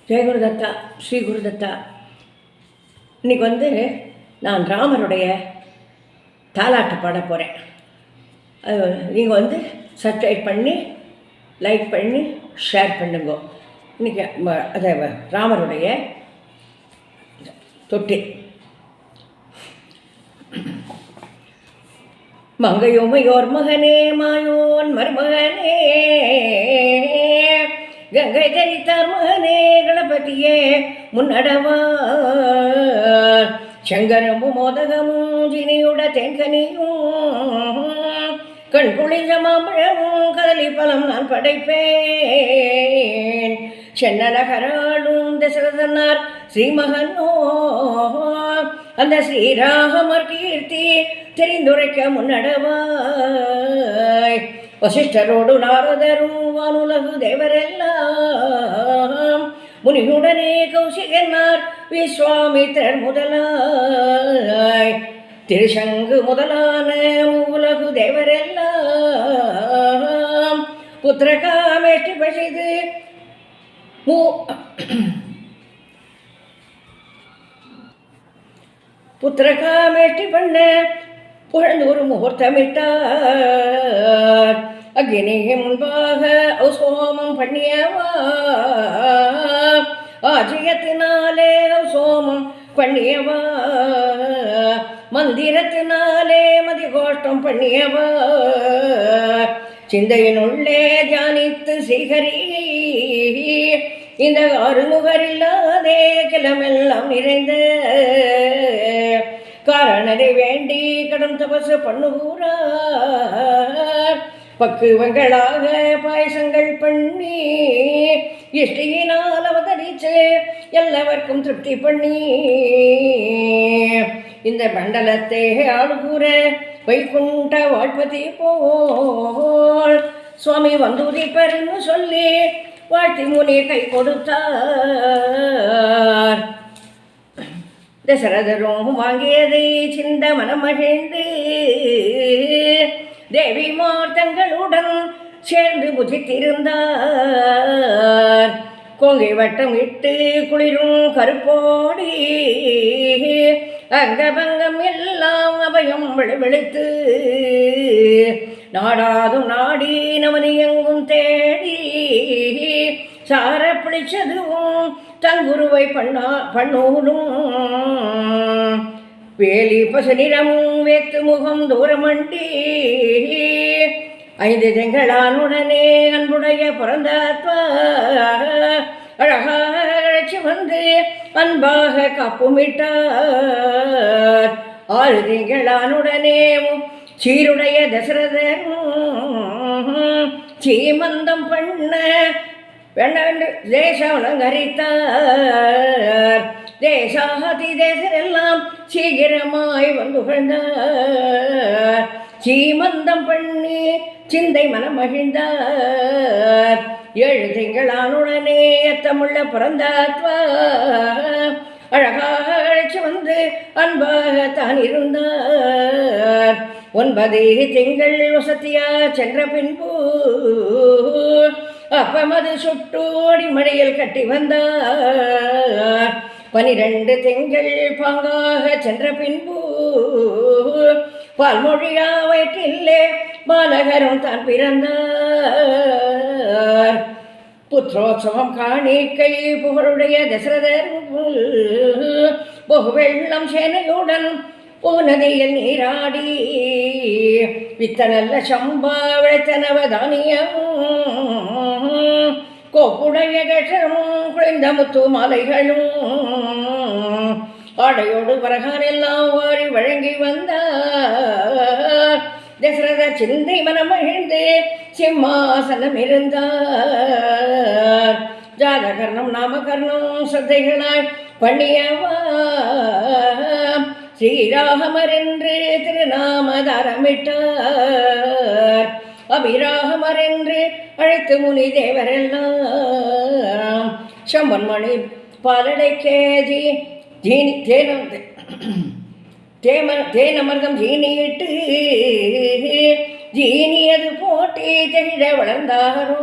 ஜெய குருதத்தா, ஸ்ரீ குருதத்தா. இன்றைக்கி நான் ராமருடைய தாலாட்டு பாட போகிறேன். அது நீங்கள் சப்ஸ்கிரைப் பண்ணி லைக் பண்ணி ஷேர் பண்ணுங்க. இன்றைக்கி அதை ராமருடைய தொட்டி. மங்கையோமையோர் மகனே மாயோன் மருமகனே, கங்கை தரித்தார் மகனே கணபதியே முன்னடவார், சங்கரமும் மோதகமும் ஜினியுட தென்கனியும் கண் குளிஞ்ச மாம்பழமும் கதலி பலம் நான் படைப்பேன், சென்னநகராளும் தசரதனார் ஸ்ரீமகனோ அந்த ஸ்ரீராமர் கீர்த்தி தெரிந்துரைக்க முன்னடவாய், வசிஷ்டரோடு நாரதரும் வானுலகு தேவரெல்லாம் முனியுடனே கௌசிகனார் விஸ்வாமித்திரர் முதலாய், திருசங்கு முதலான உலகு தேவரெல்லாம் புத்திரகாமேஷ்டி பசிது புத்திரகாமேஷ்டி பண்ண புகழ்ந்து ஒரு முகூர்த்தமிட்டார், அக்னிக்கு முன்பாக சோமம் பண்ணியவா, ஆஜயத்தினாலே சோமம் பண்ணியவா, மந்திரத்தினாலே மதிகோஷ்டம் பண்ணியவா, சிந்தையினுள்ளே தியானித்து ஸ்ரீஹரி இந்த ஆறுமுகரில்லாதே கிளமெல்லாம் நிறைந்த காரணரை வேண்டி கடும் தபசு பண்ணுகிறார், பக்குவங்களாக பாயசங்கள் பண்ணி இஷ்டியினால் அவதரிச்சு எல்லாവർக்கும் திருப்தி பண்ணி இந்த மண்டலத்தை ஆளுகூற வைகுண்ட வாழ்பதி போல் சுவாமி வந்துரிப்பர்னு சொல்லி வாழ்த்தி முனி கை கொடுத்தார். தசரதரும் வாங்கியதை சிந்த மனமகிழ்ந்து தேவிமார் தங்களுடன் சேர்ந்து புஜித்திருந்தார், கொங்கை வட்டம் இட்டு குளிரும் கருப்போடி அங்கபங்கம் எல்லாம் அபயம் விழித்து நாடாதும் நாடி நவனி எங்கும் தேடி சார பிடிச்சதுவும் தங்குருவை பண்ணூலும் வேலி பசுநிறமும் வேத்து முகம் தூரமண்டி 5 திங்களானுடனே அன்புடைய பிறந்தாத்வா அழகாக அழைச்சி வந்து அன்பாக காப்புமிட்டார், 6 திங்களானுடனே சீருடைய தசரதர் சீமந்தம் பண்ண தேசம் அலங்கரித்தார், தேசாதி தேசரெல்லாம் சீக்கிரமாய் வந்து புகழ்ந்தார், சீமந்தம் பண்ணி சிந்தை மனம் மகிழ்ந்தார், 7 திங்களானுடனே அத்தமுள்ள பிறந்தாத்வா அழகாக அழைச்சி வந்து அன்பாக தான் இருந்தார், 9 திங்கள் வசதியா சென்ற பின்பு அப்பமது சுட்டு அடிமடையில் கட்டி வந்தார், 12 திங்கள் பாங்காக சென்ற பின்பு பால்மொழியா வயிற்றிலே பாலகரும் தான் பிறந்தார், புத்திரோத்சவம் காணிக்கை புகழுடைய தசரதர் பகுவெள்ளம் சேனையுடன் போனதியில் நீராடி வித்தனல்ல சம்பா விளைத்தனவதானியம் கோப்புடைய கஷமும் குறைந்த முத்து மாலைகளும் ஆடையோடு வரகான் எல்லாம் வாரி வழங்கி வந்தார், தசரத சிந்தை மனமகிழ்ந்து சிம்மாசனம் இருந்தார், ஜாதகர்ணம் நாமகர்ணம் சத்தைகளாய் பண்ணியவா ஸ்ரீராமர் என்று திருநாமதாரமிட்டார், அபிராமர் என்று அழைத்து முனி தேவரெல்லாம் சம்பன்மணி பாலடைக்கேஜி ஜீனி தேனமர்தம் ஜீனியிட்டு ஜீனியது போட்டி திகழ வளர்ந்தாரோ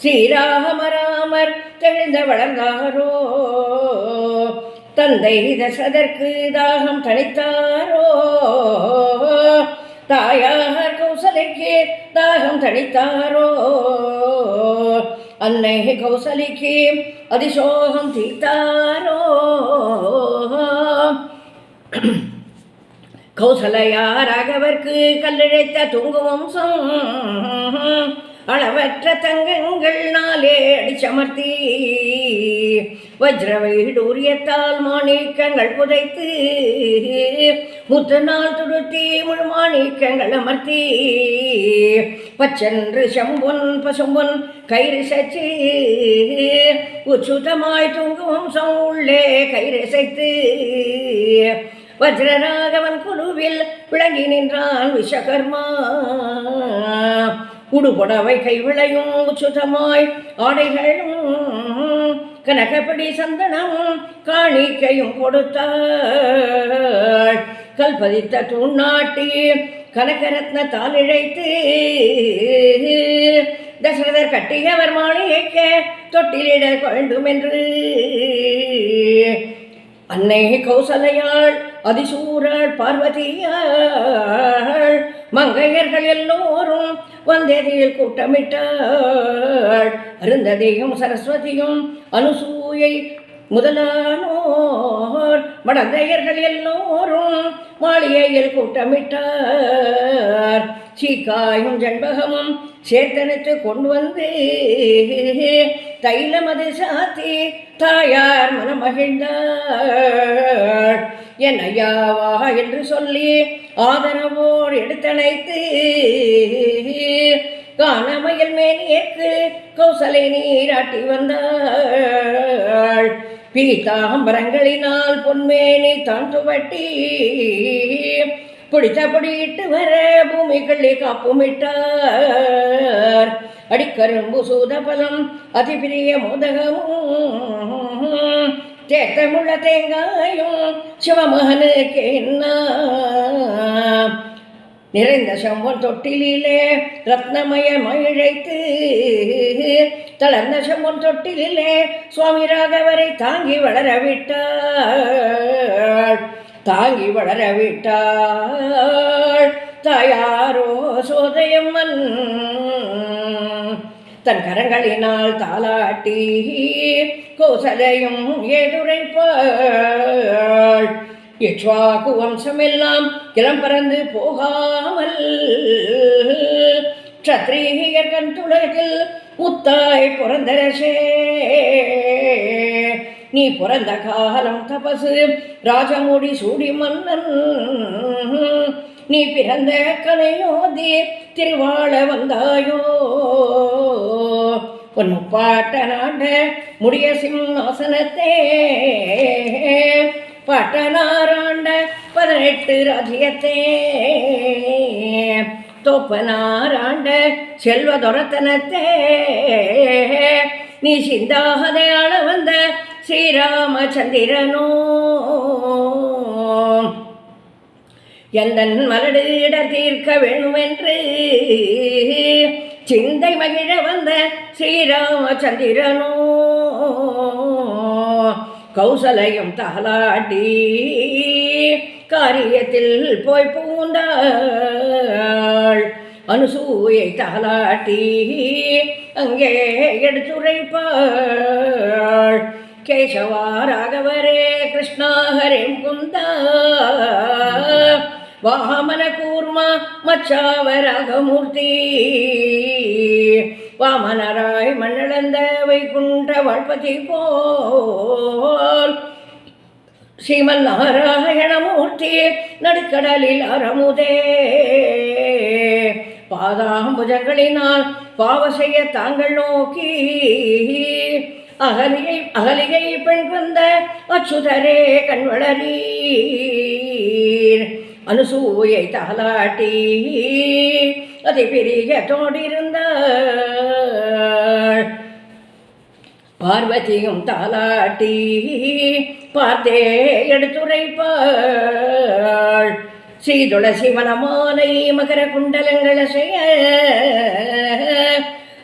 ஸ்ரீராமராமர் தெழுந்த வளர்ந்தாரோ தந்தை தசரதற்கு தாகம் தணித்தாரோ தாயார் கௌசலைக்கு தாகம் தணித்தாரோ அன்னை கௌசலிக்கு அதிசோகம் தீர்த்தாரோ கௌசலையா ராகவர்க்கு கல்லழைத்த தூங்கு வம்சம் அளவற்ற தங்கங்கள் நாளே அடிச்சமர்த்தி வஜ்ர வைடூரியத்தால் மாணிக்கங்கள் புதைத்து முத்து நாள் துடுத்தி முழு மாணிக்கங்கள் அமர்த்தி பச்சென்று செம்பொன் பசும்பொன் கயிறு சச்சு உச்சுதமாய் தூங்கு வம்சம் உள்ளே கயிறு சைத்து வஜ்ரராகவன் குழுவில் விளங்கி நின்றான் விஸ்வகர்மா உடுபுடவை கைவிளையும் உச்சுதமாய் ஆடைகளும் கனகப்படி சந்தனமும் காணிக்கையும் கொடுத்தாள் கல்பதித்த தூண்ணாட்டி கனகரத்ன தாளிழைத்து தசரதர் கட்டியவர் மாளிகைக்க தொட்டிலிட வேண்டும் என்று அன்னை கௌசலையாள் அதிசூராள் பார்வதியாள் மங்கையர்கள் எல்லோரும் வந்தேதியில் கூட்டமிட்டாள் அருந்ததியும் சரஸ்வதியும் அனுசூயை முதலானோர் மடந்தையர்கள் எல்லோரும் மாளிகையில் கூட்டமிட்டார் சீக்காயும் ஜண்பகமும் சேர்த்தனைத்து கொண்டு வந்து தைலமது சாத்தி தாயார் மனமகிழ்ந்தாள் என்னையாவா என்று சொல்லி ஆதரவோடு எடுத்தணைத்து காணமையில் மேனியற்கு கௌசலை நீராட்டி வந்தாள் பீதாம்பரங்களினால் பொன்மேனி தான் துவட்டி பிடித்தபடியிட்டு வர பூமிகளை காப்புமிட்டார் அடிக்கரும்பு சூதபலம் அதிபிரிய மோதகமும் தேத்தமுள்ள தேங்காயும் சிவமகனுக்கு என்ன நிறைந்த செம்பொன் தொட்டிலே ரத்னமய மழைத்து தளர்ந்த செம்பொன் தொட்டிலே சுவாமி ராகவரை தாங்கி வளரவிட்டாள் தாயாரோ சோதையம்மன் தன் கரங்களினால் தாலாட்டி கோசலையும் எதுரைப்பாள் இச்வாக்கு வம்சமெல்லாம் கிளம் பறந்து போகாமல் க்ஷத்ரியர் கண்துலகில் முத்தாய் பிறந்தரசே நீ பிறந்த காலம் தபசு ராஜமுடி சூடி மன்னன் நீ பிறந்த கலையோதி திருவாழ வந்தாயோ உன் முப்பாட்ட நாண்ட முடிய சிம்மாசனத்தே பட்டனாராண்ட 18 ராஜ்யத்தே தோப்பனாராண்ட செல்வதொரத்தனத்தே நீ சிந்தாகதை ஆள வந்த ஸ்ரீராமச்சந்திரனோ எந்தன் மலடிட தீர்க்க வேணுமென்று சிந்தை மகிழ வந்த ஸ்ரீராமச்சந்திரனோ கௌசலையும் தாலாட்டி காரியத்தில் போய் பூந்தாள் அனுசூயை தாலாட்டி அங்கே எடுத்துரைப்பாள் கேசவா ராகவரே கிருஷ்ணா ஹரே முகுந்தா வாமன கூர்மா மச்சாவராகமூர்த்தி வாமனராய் மண்ணளந்த வைகுண்ட வாழ்பதி போல் ஸ்ரீமன் நாராயணமூர்த்தி நடுக்கடலில் அறமுதே பாதாம்புஜங்களினால் பாவ செய்ய தாங்கள் நோக்கி அகலிகை பெண் வந்த அச்சுதரே கண்வளரீர் அனுசூயை தாலாட்டி அதை பெரிய தோடிருந்தாள் பார்வதியும் தாலாட்டி பார்த்தே எடுத்துரைப்பாள் ஸ்ரீதுளசி வனமாலை மகர குண்டலங்கள செய்ய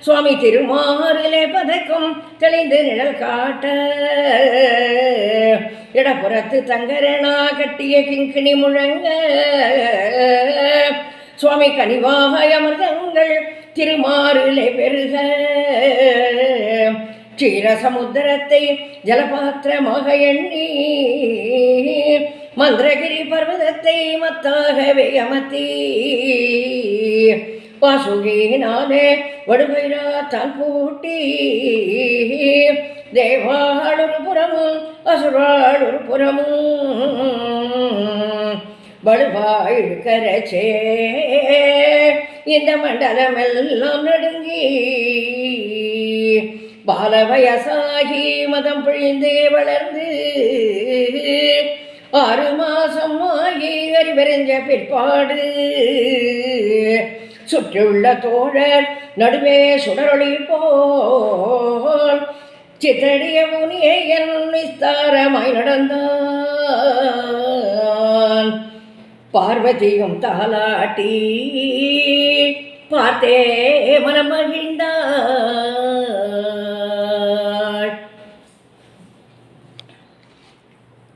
சுவாமி திருமாறிலே பதைக்கும் தெளிந்து நிழல் காட்ட இடப்புறத்து தங்கரணா கட்டிய கிங்கிணி முழங்க சுவாமி கனிவாக அமிர்தங்கள் திருமாறிலே பெருக க்ஷீரசமுத்திரத்தை ஜலபாத்திரமாக எண்ணி மந்திரகிரி பர்வதத்தை மத்தாகவே அமர்த்தி வாசுகினாலே வடுவைரா தான் பூட்டி தேவாளொரு புறமும் அசுராளொரு புறமும் வலுவாயிழுக்கரச்சே இந்த மண்டலமெல்லாம் நடுங்கி பாலவயசாகி மதம் பிழிந்தே வளர்ந்து 6 மாசம் ஆகி அறிவறிஞ்ச பிற்பாடு சுற்றியுள்ள தோழர் நடுவே சுடரொளி போல் சித்தடிய முனியை என் விஸ்தாரமாய் நடந்தான். பார்வதியும் தாலாட்டி பார்த்தே மனம் மகிழ்ந்தான்.